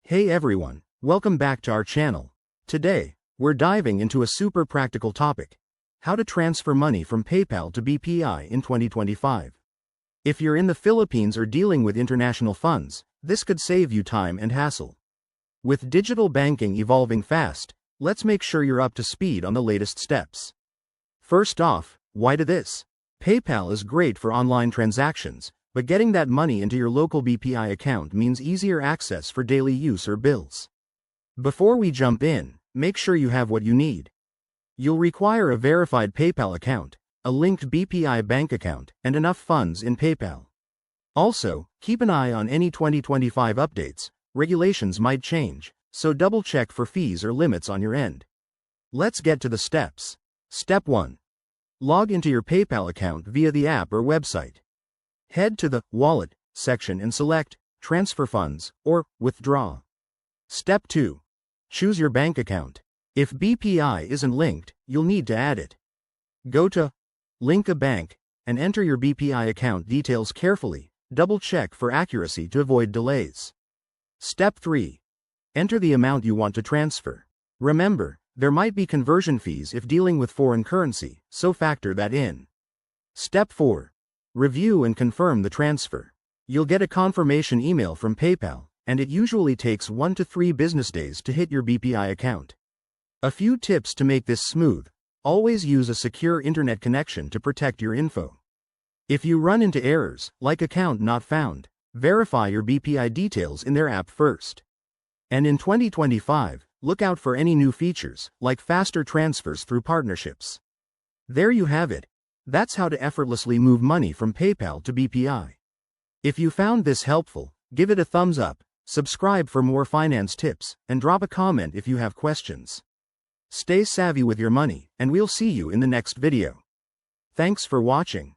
Hey everyone, welcome back to our channel. Today, we're diving into a super practical topic: how to transfer money from PayPal to BPI in 2025. If you're in the Philippines or dealing with international funds, this could save you time and hassle. With digital banking evolving fast, let's make sure you're up to speed on the latest steps. First off, why do this? PayPal is great for online transactions, but getting that money into your local BPI account means easier access for daily use or bills. Before we jump in, make sure you have what you need. You'll require a verified PayPal account, a linked BPI bank account, and enough funds in PayPal. Also, keep an eye on any 2025 updates. Regulations might change, so double-check for fees or limits on your end. Let's get to the steps. Step 1. Log into your PayPal account via the app or website. Head to the Wallet section and select Transfer Funds or Withdraw. Step 2. Choose your bank account. If BPI isn't linked, you'll need to add it. Go to Link a Bank and enter your BPI account details carefully. Double-check for accuracy to avoid delays. Step 3. Enter the amount you want to transfer. Remember, there might be conversion fees if dealing with foreign currency, so factor that in. Step 4. Review and confirm the transfer. You'll get a confirmation email from PayPal, and it usually takes 1 to 3 business days to hit your BPI account. A few tips to make this smooth: always use a secure internet connection to protect your info. If you run into errors, like account not found, verify your BPI details in their app first. And in 2025, look out for any new features, like faster transfers through partnerships. There you have it. That's how to effortlessly move money from PayPal to BPI. If you found this helpful, give it a thumbs up, subscribe for more finance tips, and drop a comment if you have questions. Stay savvy with your money, and we'll see you in the next video. Thanks for watching.